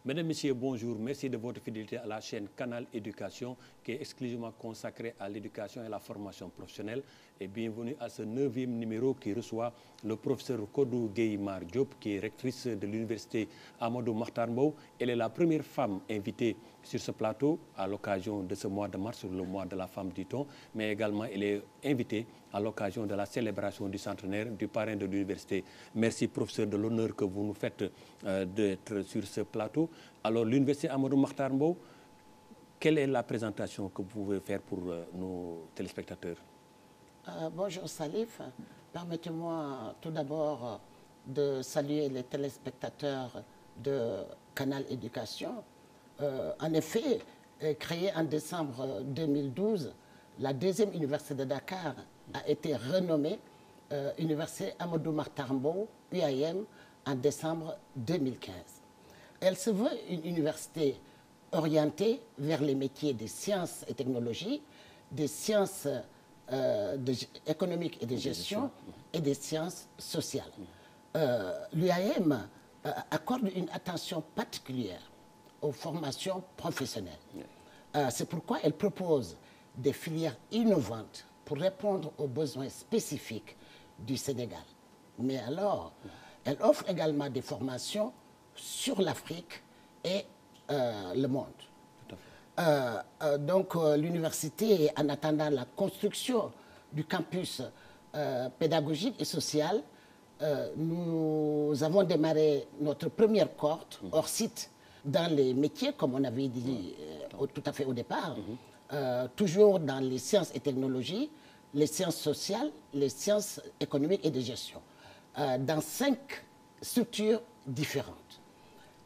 Mesdames, Messieurs, bonjour. Merci de votre fidélité à la chaîne Canal Éducation qui est exclusivement consacrée à l'éducation et à la formation professionnelle. Et bienvenue à ce 9e numéro qui reçoit le professeur Kodou Gueye-Mar Diop qui est rectrice de l'université Amadou Mahtar Mbow. Elle est la première femme invitée sur ce plateau à l'occasion de ce mois de mars, le mois de la femme dit-on, mais également elle est invitée à l'occasion de la célébration du centenaire du parrain de l'université. Merci professeur de l'honneur que vous nous faites d'être sur ce plateau. Alors l'université Amadou Mahtar Mbow, quelle est la présentation que vous pouvez faire pour nos téléspectateurs? Bonjour Salif, permettez-moi tout d'abord de saluer les téléspectateurs de Canal Éducation. En effet, créée en décembre 2012, la deuxième université de Dakar a été renommée Université Amadou Mahtar Mbow, UAM, en décembre 2015. Elle se veut une université orientée vers les métiers des sciences et technologies, des sciences économiques et de gestion et des sciences sociales. L'UAM accorde une attention particulière aux formations professionnelles. C'est pourquoi elle propose des filières innovantes pour répondre aux besoins spécifiques du Sénégal. Mais alors, elle offre également des formations sur l'Afrique et le monde. Donc l'université, en attendant la construction du campus pédagogique et social, nous avons démarré notre première cohorte hors site dans les métiers, comme on avait dit tout à fait au départ, toujours dans les sciences et technologies, les sciences sociales, les sciences économiques et de gestion, dans 5 structures différentes.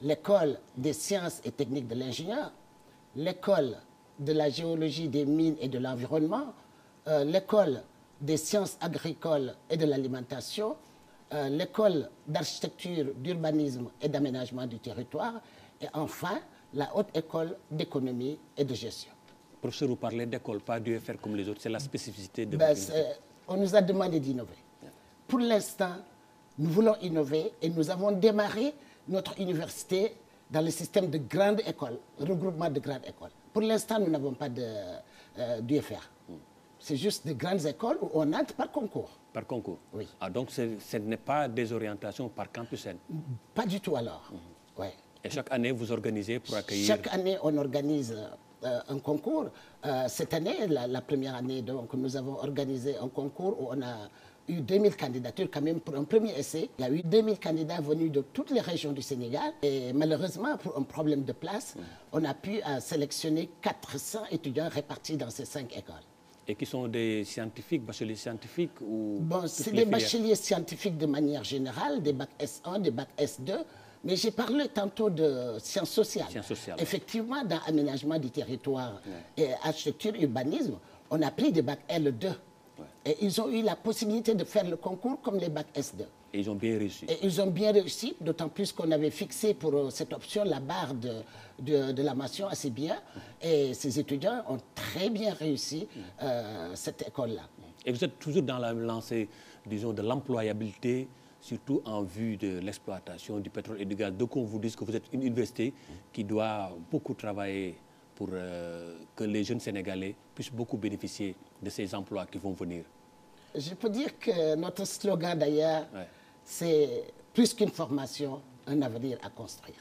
L'école des sciences et techniques de l'ingénieur, l'école de la géologie des mines et de l'environnement, l'école des sciences agricoles et de l'alimentation, l'école d'architecture, d'urbanisme et d'aménagement du territoire, et enfin la haute école d'économie et de gestion. Professeur, vous parlez d'école, pas d'UFR comme les autres, c'est la spécificité de on nous a demandé d'innover. Pour l'instant, nous voulons innover et nous avons démarré notre université dans le système de grandes écoles, regroupement de grandes écoles. Pour l'instant, nous n'avons pas d'UFR. C'est juste de grandes écoles où on entre par concours. Par concours? Oui. Ah, donc ce n'est pas des orientations par campus N? Pas du tout alors. Ouais. Et chaque année, vous organisez pour accueillir? Chaque année, on organise un concours. Cette année, la première année, donc, nous avons organisé un concours où on a eu 2000 candidatures quand même pour un premier essai. Il y a eu 2000 candidats venus de toutes les régions du Sénégal. Et malheureusement, pour un problème de place, on a pu sélectionner 400 étudiants répartis dans ces 5 écoles. Et qui sont des scientifiques, bacheliers scientifiques ou... Bon, c'est des bacheliers scientifiques de manière générale, des bacs S1, des bacs S2. Mais j'ai parlé tantôt de sciences sociales. Sciences sociales. Effectivement, dans aménagement du territoire et architecture, urbanisme, on a pris des bacs L2. Et ils ont eu la possibilité de faire le concours comme les bacs S2. Et ils ont bien réussi. Et ils ont bien réussi, d'autant plus qu'on avait fixé pour cette option la barre de la mention assez bien. Et ces étudiants ont très bien réussi cette école-là. Et vous êtes toujours dans la lancée, disons, de l'employabilité, surtout en vue de l'exploitation du pétrole et du gaz. Donc on vous dit que vous êtes une université qui doit beaucoup travailler pour que les jeunes Sénégalais puissent beaucoup bénéficier de ces emplois qui vont venir. Je peux dire que notre slogan d'ailleurs, c'est plus qu'une formation, un avenir à construire.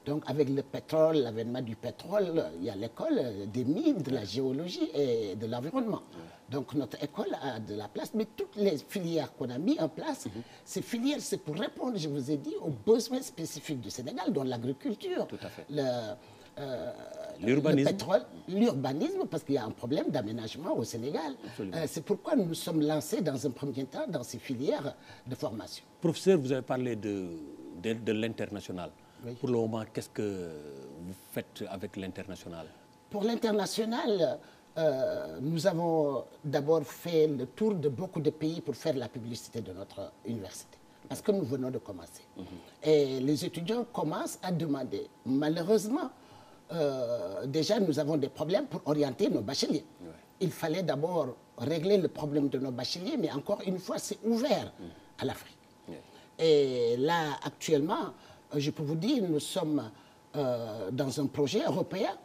Donc avec le pétrole, l'avènement du pétrole, il y a l'école des mines, de la géologie et de l'environnement. Donc notre école a de la place, mais toutes les filières qu'on a mis en place, ces filières, c'est pour répondre, je vous ai dit, aux besoins spécifiques du Sénégal, dont l'agriculture, le pétrole, l'urbanisme, parce qu'il y a un problème d'aménagement au Sénégal. C'est pourquoi nous nous sommes lancés dans un premier temps dans ces filières de formation. Professeur, vous avez parlé de l'international. Oui. Pour le moment, qu'est-ce que vous faites avec l'international? Pour l'international, nous avons d'abord fait le tour de beaucoup de pays pour faire la publicité de notre université. Parce que nous venons de commencer. Et les étudiants commencent à demander. Malheureusement, déjà, nous avons des problèmes pour orienter nos bacheliers. Il fallait d'abord régler le problème de nos bacheliers, mais encore une fois, c'est ouvert à l'Afrique. Et là, actuellement, je peux vous dire, nous sommes dans un projet européen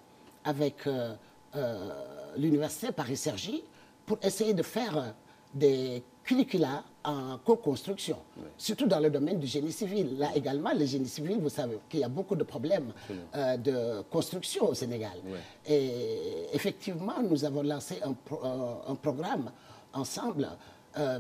avec l'université Paris-Cergy pour essayer de faire des curricula en co-construction, surtout dans le domaine du génie civil. Là également, le génie civil, vous savez qu'il y a beaucoup de problèmes de construction au Sénégal. Et effectivement, nous avons lancé un programme ensemble,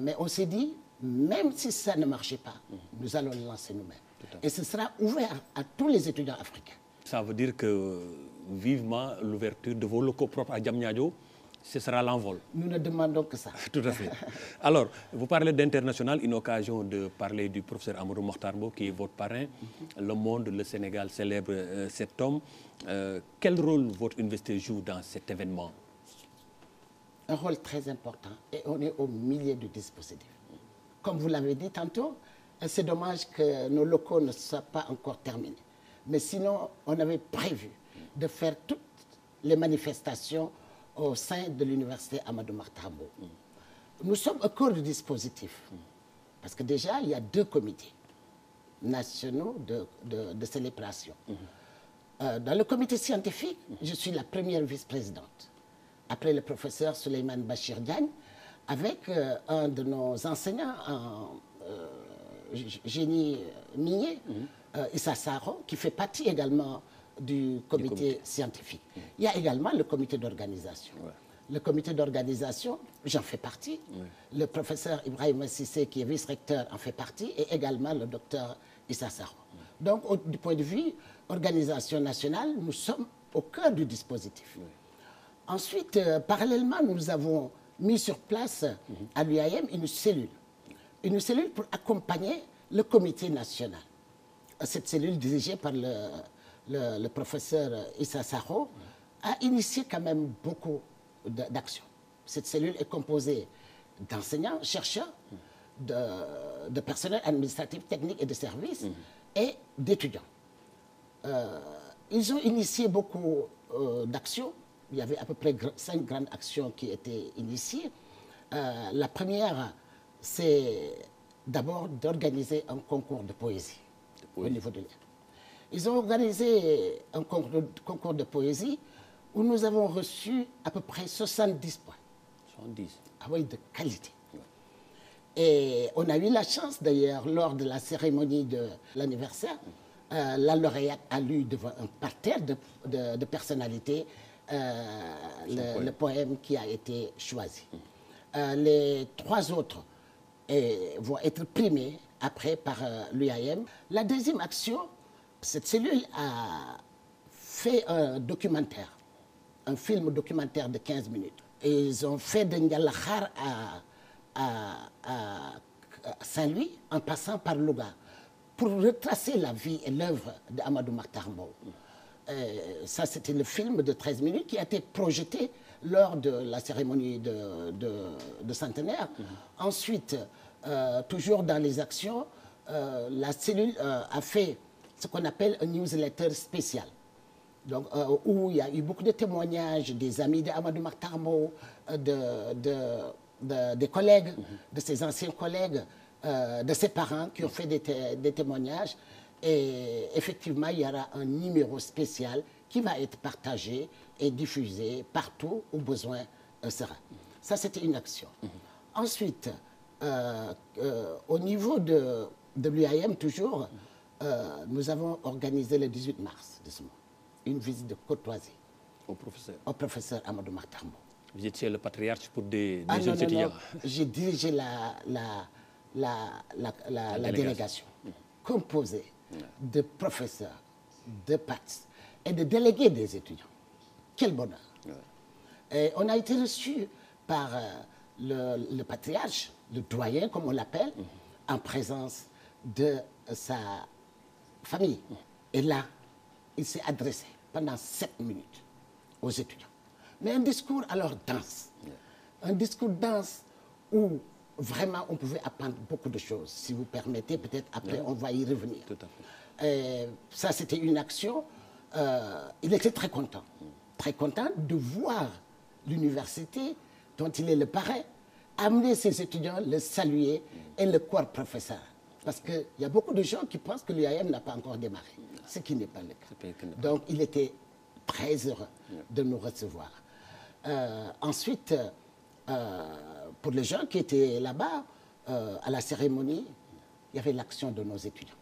mais on s'est dit, même si ça ne marchait pas, nous allons le lancer nous-mêmes. Et ce sera ouvert à tous les étudiants africains. Ça veut dire que vivement l'ouverture de vos locaux propres à Diamniadio, ce sera l'envol. Nous ne demandons que ça. Tout à fait. Alors, vous parlez d'international, une occasion de parler du professeur Amadou Mokhtar Mbow, qui est votre parrain. Le monde, le Sénégal célèbre cet homme. Quel rôle votre université joue dans cet événement? Un rôle très important, et on est au milieu du dispositif. Comme vous l'avez dit tantôt, c'est dommage que nos locaux ne soient pas encore terminés. Mais sinon, on avait prévu de faire toutes les manifestations au sein de l'université Amadou Mahtar Mbow. Nous sommes au cœur du dispositif, parce que déjà, il y a 2 comités nationaux de célébration. Dans le comité scientifique, je suis la première vice-présidente, après le professeur Souleymane Bachir Diagne, avec un de nos enseignants en génie minier, Issa Saro, qui fait partie également du comité scientifique. Il y a également le comité d'organisation. Le comité d'organisation, j'en fais partie. Le professeur Ibrahima Sissé, qui est vice-recteur, en fait partie, et également le docteur Issa Saro. Donc, du point de vue organisation nationale, nous sommes au cœur du dispositif. Ensuite, parallèlement, nous avons mis sur place à l'UAM une cellule pour accompagner le comité national. Cette cellule dirigée par le professeur Issa Saro a initié quand même beaucoup d'actions. Cette cellule est composée d'enseignants, chercheurs, de personnel administratif, technique et de services et d'étudiants. Ils ont initié beaucoup d'actions. Il y avait à peu près 5 grandes actions qui étaient initiées. La première, c'est d'abord d'organiser un concours de poésie au niveau de l'IA. Ils ont organisé un concours de poésie où nous avons reçu à peu près 70 points. 70. Ah oui, de qualité. Et on a eu la chance d'ailleurs, lors de la cérémonie de l'anniversaire, la lauréate a lu devant un parterre de personnalités le poème qui a été choisi. Les 3 autres vont être primés après par l'UAM. La deuxième action, cette cellule a fait un documentaire, un film documentaire de 15 minutes. Et ils ont fait de Ndialakhar à Saint-Louis, en passant par Louga, pour retracer la vie et l'œuvre d'Amadou Mahtar Mbow. Ça, c'était le film de 13 minutes qui a été projeté lors de la cérémonie de centenaire. Ensuite, toujours dans les actions, la cellule a fait ce qu'on appelle un newsletter spécial. Donc, où il y a eu beaucoup de témoignages des amis d'Amadou Mahtar Mbow, des collègues, de ses anciens collègues, de ses parents qui ont fait des témoignages. Et effectivement, il y aura un numéro spécial qui va être partagé et diffusé partout où besoin sera. Ça, c'était une action. Ensuite, au niveau de l'UAM, toujours, nous avons organisé le 18 mars de ce mois une visite de courtoisie au professeur Amadou Mahtar Mbow. Vous étiez le patriarche pour des jeunes étudiants. J'ai dirigé la délégation composée de professeurs, de PATS et de délégués des étudiants. Quel bonheur. Et on a été reçus par le patriarche, le doyen, comme on l'appelle, en présence de sa famille. Et là, il s'est adressé pendant 7 minutes aux étudiants. Mais un discours alors dense. Un discours dense où vraiment on pouvait apprendre beaucoup de choses. Si vous permettez, peut-être après on va y revenir. Tout à fait. Ça, c'était une action. Il était très content de voir l'université dont il est le parrain amener ses étudiants, le saluer et le corps professeur. Parce qu'il y a beaucoup de gens qui pensent que l'UAM n'a pas encore démarré. ce qui n'est pas le cas. Donc, il était très heureux de nous recevoir. Ensuite, pour les gens qui étaient là-bas, à la cérémonie, il y avait l'action de nos étudiants.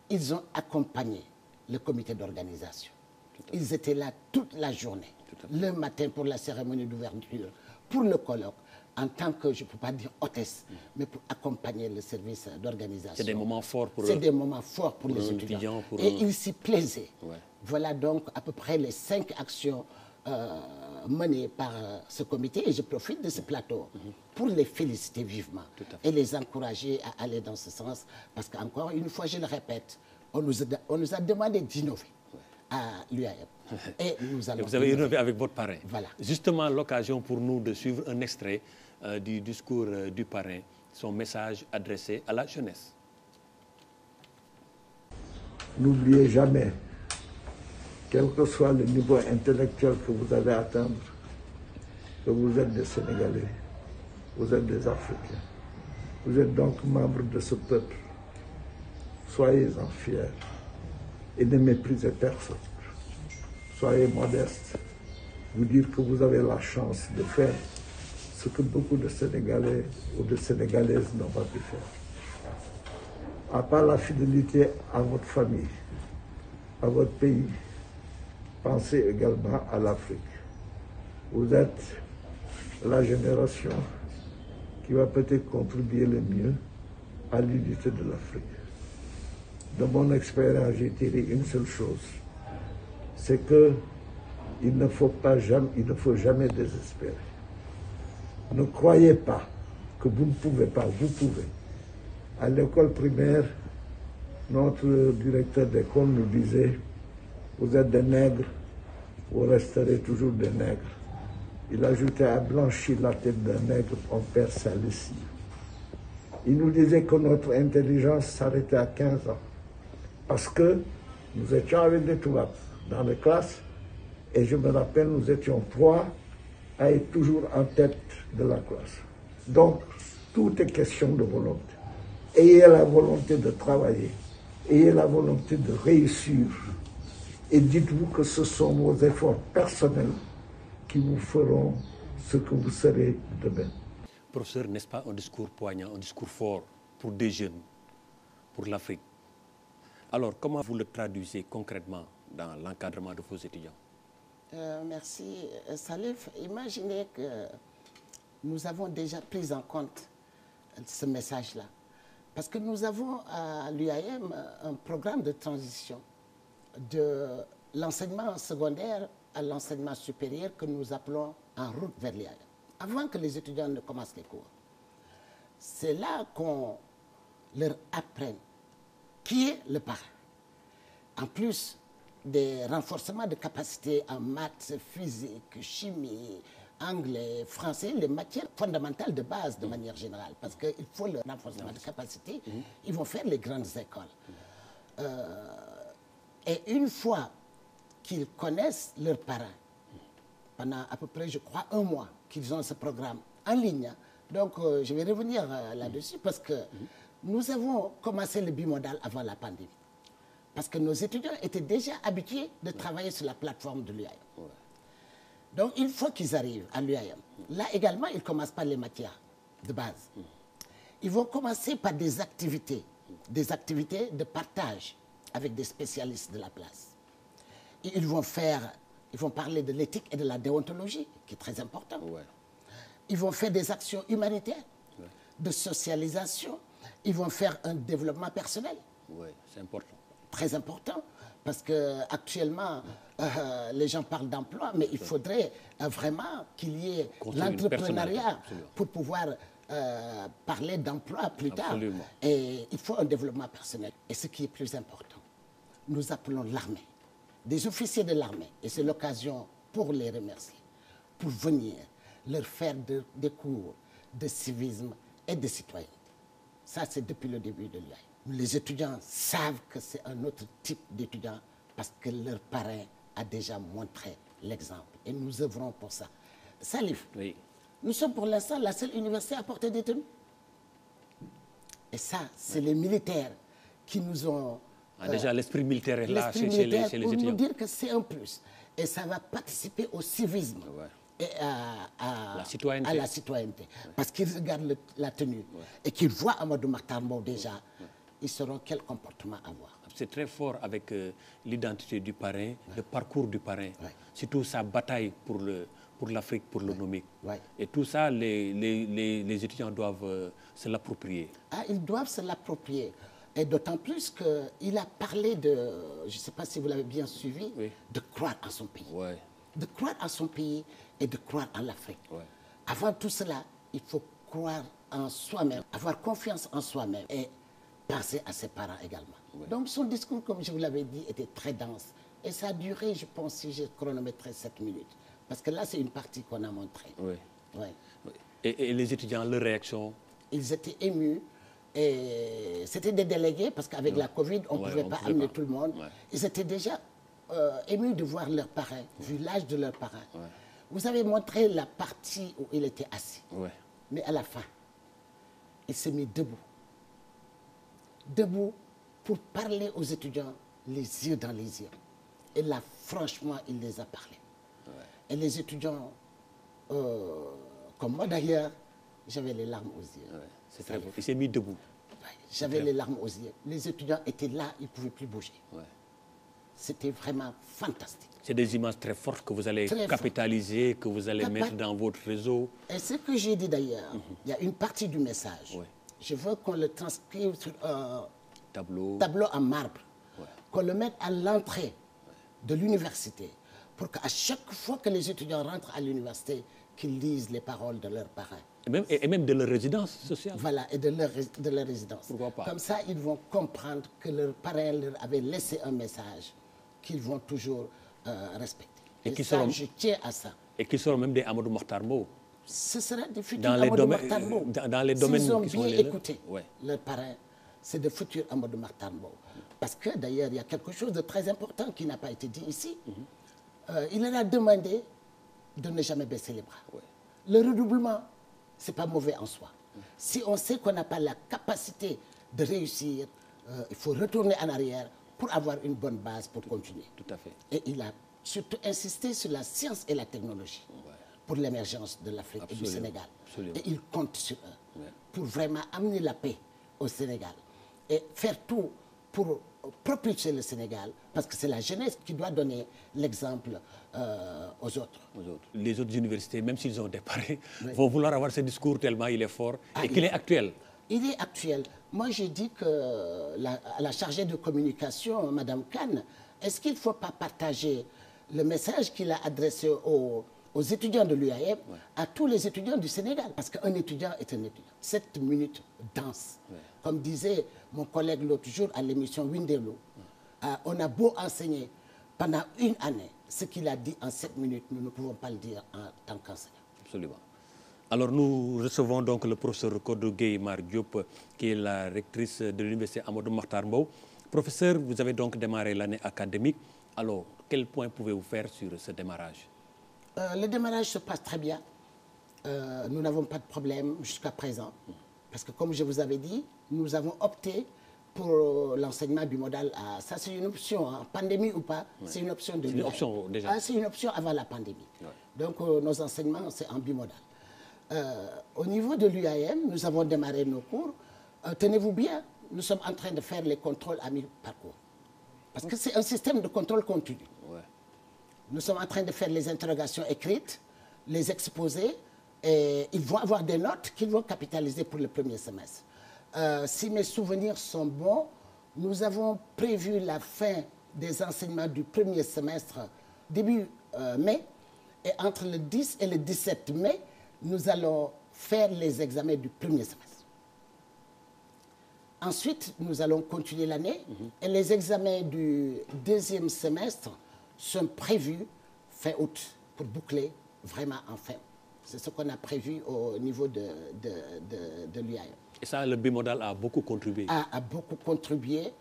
Ils ont accompagné le comité d'organisation. Ils étaient là toute la journée, le matin pour la cérémonie d'ouverture, pour le colloque, en tant que, je ne peux pas dire hôtesse, mais pour accompagner le service d'organisation. C'est des moments forts pour C'est des moments forts pour les étudiants. Et ils s'y plaisaient. Voilà donc à peu près les 5 actions menées par ce comité. Et je profite de ce plateau pour les féliciter vivement et les encourager à aller dans ce sens. Parce qu'encore une fois, je le répète, on nous a demandé d'innover à l'UAM. Et nous allons. Vous avez innové avec votre parrain. Voilà. Justement, l'occasion pour nous de suivre un extrait du discours du parrain, son message adressé à la jeunesse. N'oubliez jamais, quel que soit le niveau intellectuel que vous allez atteindre, que vous êtes des Sénégalais, vous êtes des Africains. Vous êtes donc membres de ce peuple. Soyez-en fiers et ne méprisez personne. Soyez modestes. Vous dire que vous avez la chance de faire ce que beaucoup de Sénégalais ou de Sénégalaises n'ont pas pu faire. À part la fidélité à votre famille, à votre pays, pensez également à l'Afrique. Vous êtes la génération qui va peut-être contribuer le mieux à l'unité de l'Afrique. De mon expérience, j'ai tiré une seule chose, c'est que il ne faut jamais désespérer. Ne croyez pas que vous ne pouvez pas, vous pouvez. À l'école primaire, notre directeur d'école nous disait, vous êtes des nègres, vous resterez toujours des nègres. Il ajoutait, à blanchir la tête d'un nègre, on perd sa lessive. Il nous disait que notre intelligence s'arrêtait à 15 ans. Parce que nous étions avec des toubabs dans les classes, et je me rappelle, nous étions 3 à être toujours en tête de la classe. Donc, tout est question de volonté. Ayez la volonté de travailler, ayez la volonté de réussir, et dites-vous que ce sont vos efforts personnels qui vous feront ce que vous serez demain. Professeur, n'est-ce pas un discours poignant, un discours fort pour des jeunes, pour l'Afrique? Alors, comment vous le traduisez concrètement dans l'encadrement de vos étudiants? Merci, Salif. Imaginez que nous avons déjà pris en compte ce message-là. Parce que nous avons à l'UAM un programme de transition de l'enseignement secondaire à l'enseignement supérieur que nous appelons en route vers l'UAM, avant que les étudiants ne commencent les cours. C'est là qu'on leur apprenne qui est le parrain. En plus des renforcements de capacités en maths, physique, chimie, anglais, français, les matières fondamentales de base de manière générale. Parce qu'il faut le renforcement de capacités, ils vont faire les grandes écoles. Et une fois qu'ils connaissent leurs parrains, pendant à peu près, je crois, 1 mois qu'ils ont ce programme en ligne. Donc, je vais revenir là-dessus parce que nous avons commencé le bimodal avant la pandémie. Parce que nos étudiants étaient déjà habitués de travailler sur la plateforme de l'UAM. Donc, une fois qu'ils arrivent à l'UAM, là également, ils commencent par les matières de base. Ils vont commencer par des activités de partage avec des spécialistes de la place. Et ils vont parler de l'éthique et de la déontologie, qui est très important. Ils vont faire des actions humanitaires, de socialisation. Ils vont faire un développement personnel. Oui, c'est important. Très important, parce qu'actuellement, les gens parlent d'emploi, mais il faudrait vraiment qu'il y ait l'entrepreneuriat pour pouvoir parler d'emploi plus tard. Et il faut un développement personnel. Et ce qui est plus important, nous appelons l'armée, des officiers de l'armée, et c'est l'occasion pour les remercier, pour venir leur faire des cours de civisme et de citoyenneté. Ça, c'est depuis le début de l'UAM. Les étudiants savent que c'est un autre type d'étudiant parce que leur parrain a déjà montré l'exemple. Et nous œuvrons pour ça. Salif, nous sommes pour l'instant la seule université à portée de tenue. Et ça, c'est les militaires qui nous ont Déjà, l'esprit militaire est là chez les étudiants. Pour nous dire que c'est un plus. Et ça va participer au civisme et à la citoyenneté. Parce qu'ils regardent la tenue et qu'ils voient Amadou Mahtar Mbow déjà, ils sauront quel comportement avoir. C'est très fort avec l'identité du parrain, le parcours du parrain, surtout sa bataille pour l'Afrique, pour le nommer. Et tout ça, les étudiants doivent se l'approprier. Ils doivent se l'approprier. Et d'autant plus qu'il a parlé de, je ne sais pas si vous l'avez bien suivi, de croire en son pays. De croire en son pays et de croire en l'Afrique. Avant tout cela, il faut croire en soi-même, avoir confiance en soi-même et penser à ses parents également. Donc son discours, comme je vous l'avais dit, était très dense. Et ça a duré, je pense, si j'ai chronométré 7 minutes. Parce que là, c'est une partie qu'on a montrée. Et les étudiants, leur réaction? Ils étaient émus. Et c'était des délégués, parce qu'avec la Covid, on ne pouvait pas amener tout le monde. Ils étaient déjà émus de voir leurs parrains, vu l'âge de leurs parrains. Vous avez montré la partie où il était assis. Mais à la fin, il s'est mis debout. Debout pour parler aux étudiants les yeux dans les yeux. Et là, franchement, il les a parlé. Et les étudiants, comme moi d'ailleurs, j'avais les larmes aux yeux. C'est très beau. Il s'est mis debout. J'avais les larmes aux yeux. Les étudiants étaient là, ils ne pouvaient plus bouger. C'était vraiment fantastique. C'est des images très fortes que vous allez capitaliser, que vous allez mettre dans votre réseau. Et ce que j'ai dit d'ailleurs, il y a une partie du message. Je veux qu'on le transcrive sur un tableau en marbre, qu'on le mette à l'entrée de l'université, pour qu'à chaque fois que les étudiants rentrent à l'université, qu'ils lisent les paroles de leurs parents. Et même de leur résidence sociale. Voilà, et de leur résidence. Pourquoi pas? Comme ça, ils vont comprendre que leurs parents leur avaient laissé un message qu'ils vont toujours respecter. Et ça, je tiens à ça. Et qui seront même des Amadou Mahtar Mbow. Ce sera des futurs Amadou Mahtar Mbow. Dans les domaines s'ils ont qui sont bien les écouté leurs parents, c'est de futurs Amadou Mahtar Mbow. Parce que d'ailleurs, il y a quelque chose de très important qui n'a pas été dit ici. Il leur a demandé de ne jamais baisser les bras. Le redoublement, ce n'est pas mauvais en soi. Si on sait qu'on n'a pas la capacité de réussir, il faut retourner en arrière pour avoir une bonne base pour continuer. Tout à fait. Et il a surtout insisté sur la science et la technologie pour l'émergence de l'Afrique et du Sénégal. Et il compte sur eux pour vraiment amener la paix au Sénégal et faire tout pour propulser le Sénégal, parce que c'est la jeunesse qui doit donner l'exemple aux autres. Les autres universités, même s'ils ont déparé, vont vouloir avoir ce discours tellement il est fort et qu'il est actuel. Il est actuel. Moi, j'ai dit que la chargée de communication, Mme Khan, est-ce qu'il ne faut pas partager le message qu'il a adressé aux étudiants de l'UAM, à tous les étudiants du Sénégal? Parce qu'un étudiant est un étudiant. 7 minutes dense. Comme disait mon collègue l'autre jour à l'émission Windello, on a beau enseigner pendant une année, ce qu'il a dit en 7 minutes, nous ne pouvons pas le dire en tant qu'enseignant. Absolument. Alors nous recevons donc le professeur Kodou Gueye Mar Diop, qui est la rectrice de l'université Amadou Mahtar Mbow. Professeur, vous avez donc démarré l'année académique. Alors, quel point pouvez-vous faire sur ce démarrage? Le démarrage se passe très bien. Nous n'avons pas de problème jusqu'à présent. Parce que comme je vous avais dit, nous avons opté pour l'enseignement bimodal. Ça, c'est une option, hein. Pandémie ou pas, c'est une option de C'est une option déjà. C'est une option avant la pandémie. Donc, nos enseignements, c'est en bimodal. Au niveau de l'UAM, nous avons démarré nos cours. Tenez-vous bien, nous sommes en train de faire les contrôles à mi-parcours. Parce que c'est un système de contrôle continu. Nous sommes en train de faire les interrogations écrites, les exposés, et ils vont avoir des notes qu'ils vont capitaliser pour le premier semestre. Si mes souvenirs sont bons, nous avons prévu la fin des enseignements du premier semestre début mai, et entre le 10 et le 17 mai, nous allons faire les examens du premier semestre. Ensuite, nous allons continuer l'année, et les examens du deuxième semestre sont prévus fin août pour boucler vraiment en fin. C'est ce qu'on a prévu au niveau de l'UAM. Et ça, le bimodal a beaucoup contribué. A beaucoup contribué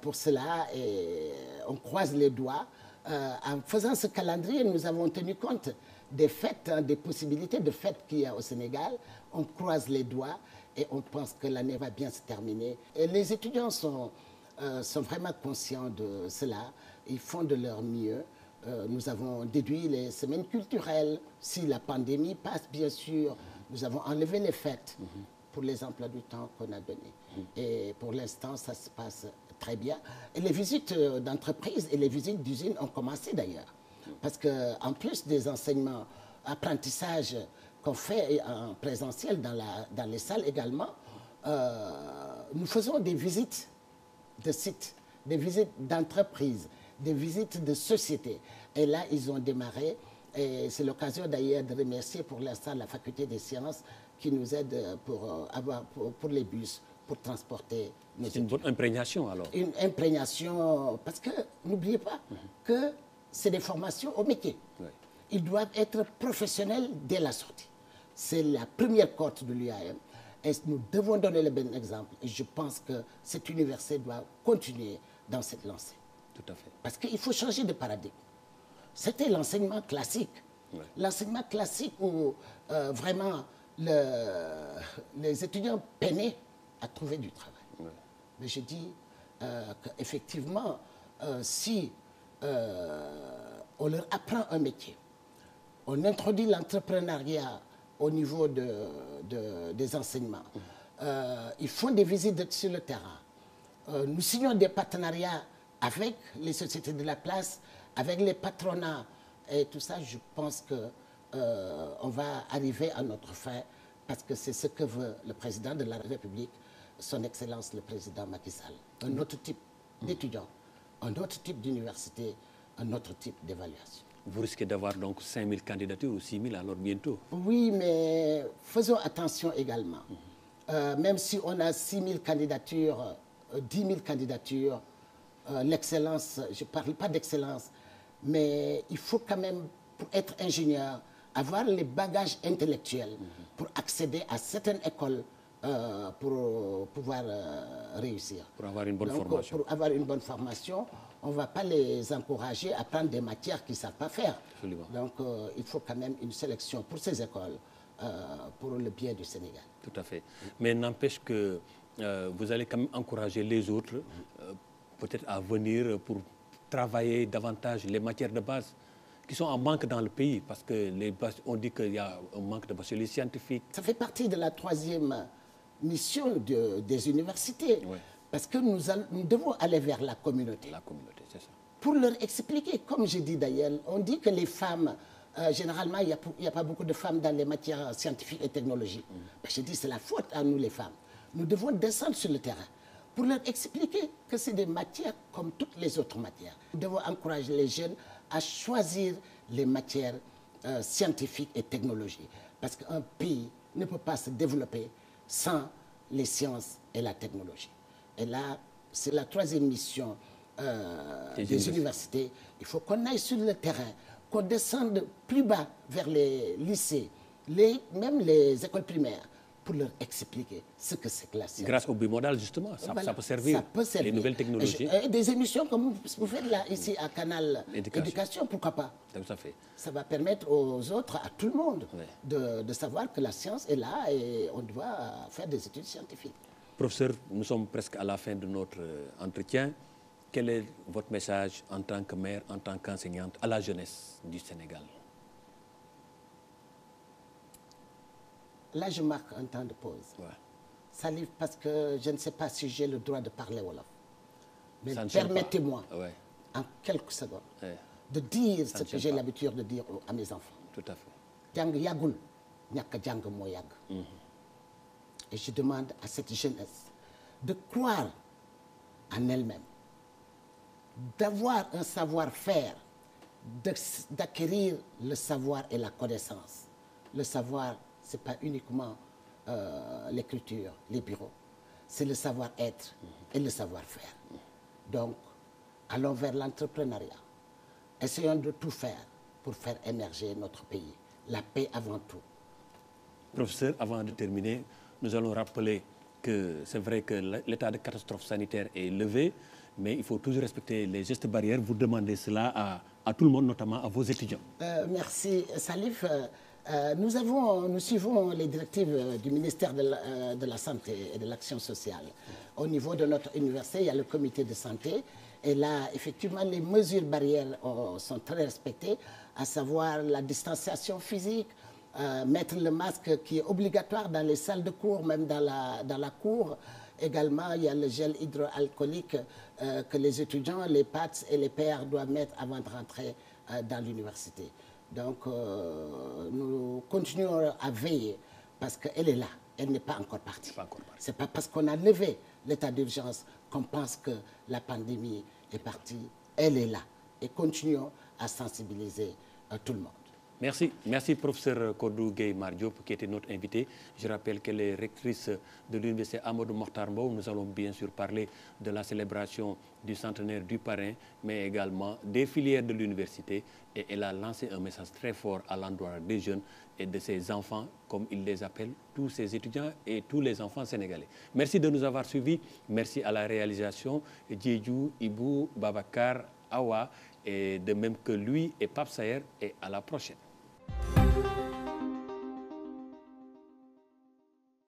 pour cela, et on croise les doigts. En faisant ce calendrier, nous avons tenu compte des fêtes, des possibilités de fêtes qu'il y a au Sénégal. On croise les doigts et on pense que l'année va bien se terminer. Et les étudiants sont sont vraiment conscients de cela. Ils font de leur mieux. Nous avons déduit les semaines culturelles. Si la pandémie passe, bien sûr, nous avons enlevé les fêtes pour les emplois du temps qu'on a donnés. Et pour l'instant, ça se passe très bien. Et les visites d'entreprise et les visites d'usines ont commencé d'ailleurs. Parce qu'en plus des enseignements, apprentissages qu'on fait en présentiel dans les salles également, nous faisons des visites de sites, des visites d'entreprises, des visites de sociétés. Et là, ils ont démarré. Et c'est l'occasion d'ailleurs de remercier pour l'instant la faculté des sciences qui nous aide pour les bus, pour transporter nos étudiants. C'est une bonne imprégnation alors. Une imprégnation, parce que n'oubliez pas que c'est des formations au métier. Oui. Ils doivent être professionnels dès la sortie. C'est la première cohorte de l'UAM. Et nous devons donner le bon exemple. Et je pense que cette université doit continuer dans cette lancée. Tout à fait. Parce qu'il faut changer de paradigme. C'était l'enseignement classique. Oui. L'enseignement classique où vraiment les étudiants peinaient à trouver du travail. Oui. Mais je dis qu'effectivement, si on leur apprend un métier, on introduit l'entrepreneuriat au niveau des enseignements, ils font des visites sur le terrain, nous signons des partenariats avec les sociétés de la place, avec les patronats et tout ça, je pense qu'on va arriver à notre fin parce que c'est ce que veut le président de la République, son Excellence le président Macky Sall. Un autre type d'étudiants, un autre type d'université, un autre type d'évaluation. Vous risquez d'avoir donc 5000 candidatures ou 6000 alors bientôt. Oui, mais faisons attention également. Même si on a 6000 candidatures, 10 000 candidatures, l'excellence, je ne parle pas d'excellence, mais il faut quand même, pour être ingénieur, avoir les bagages intellectuels pour accéder à certaines écoles pour pouvoir réussir. Pour avoir une bonne formation. Pour avoir une bonne formation, on ne va pas les encourager à prendre des matières qu'ils ne savent pas faire. Absolument. Donc, il faut quand même une sélection pour ces écoles, pour le bien du Sénégal. Tout à fait. Mais n'empêche que vous allez quand même encourager les autres, peut-être à venir pour travailler davantage les matières de base qui sont en manque dans le pays, parce que on dit qu'il y a un manque de bacheliers scientifiques. Ça fait partie de la troisième mission des universités, oui. Parce que nous devons aller vers la communauté. La communauté, c'est ça. Pour leur expliquer, comme j'ai dit d'ailleurs, on dit que les femmes, généralement, il n'y a pas beaucoup de femmes dans les matières scientifiques et technologiques. Ben, je dis c'est la faute à nous les femmes. Nous devons descendre sur le terrain pour leur expliquer que c'est des matières comme toutes les autres matières. Nous devons encourager les jeunes à choisir les matières scientifiques et technologiques. Parce qu'un pays ne peut pas se développer sans les sciences et la technologie. Et là, c'est la troisième mission des universités. Il faut qu'on aille sur le terrain, qu'on descende plus bas vers les lycées, même les écoles primaires, pour leur expliquer ce que c'est que la science. Grâce au bimodal, justement, ça peut servir, les nouvelles technologies. Et des émissions comme vous faites là, ici à Canal Éducation, pourquoi pas? Tout à fait. Ça va permettre aux autres, à tout le monde, de savoir que la science est là et on doit faire des études scientifiques. Professeur, nous sommes presque à la fin de notre entretien. Quel est votre message en tant que mère, en tant qu'enseignante à la jeunesse du Sénégal? Là, je marque un temps de pause. Ouais. Ça livre parce que je ne sais pas si j'ai le droit de parler Wolof. Mais permettez-moi, en quelques secondes, de dire ce que j'ai l'habitude de dire à mes enfants. Tout à fait. Jang yagul, nyaka jang mo yag. Et je demande à cette jeunesse de croire en elle-même, d'avoir un savoir-faire, d'acquérir le savoir et la connaissance. Le savoir, ce n'est pas uniquement l'écriture, les bureaux. C'est le savoir-être et le savoir-faire. Donc, allons vers l'entrepreneuriat. Essayons de tout faire pour faire émerger notre pays. La paix avant tout. Professeur, avant de terminer, nous allons rappeler que c'est vrai que l'état de catastrophe sanitaire est levé, mais il faut toujours respecter les gestes barrières. Vous demandez cela à tout le monde, notamment à vos étudiants. Merci, Salif. Nous suivons les directives du ministère de la Santé et de l'Action sociale. Au niveau de notre université, il y a le comité de santé. Et là, effectivement, les mesures barrières sont très respectées, à savoir la distanciation physique, mettre le masque qui est obligatoire dans les salles de cours, même dans la cour. Également, il y a le gel hydroalcoolique que les étudiants, les PATS et les pairs doivent mettre avant de rentrer dans l'université. Donc, nous continuons à veiller parce qu'elle est là, elle n'est pas encore partie. Ce n'est pas parce qu'on a levé l'état d'urgence qu'on pense que la pandémie est partie. Elle est là et continuons à sensibiliser tout le monde. Merci. Merci, professeur Kodou Gueye Mar Diop, qui était notre invité. Je rappelle qu'elle est rectrice de l'université Amadou Mokhtar Mbow. Nous allons bien sûr parler de la célébration du centenaire du parrain, mais également des filières de l'université. Et elle a lancé un message très fort à l'endroit des jeunes et de ses enfants, comme il les appelle, tous ses étudiants et tous les enfants sénégalais. Merci de nous avoir suivis. Merci à la réalisation, Djedjou, Ibou, Babacar, Awa, et de même que lui et Pape Sayer. Et à la prochaine.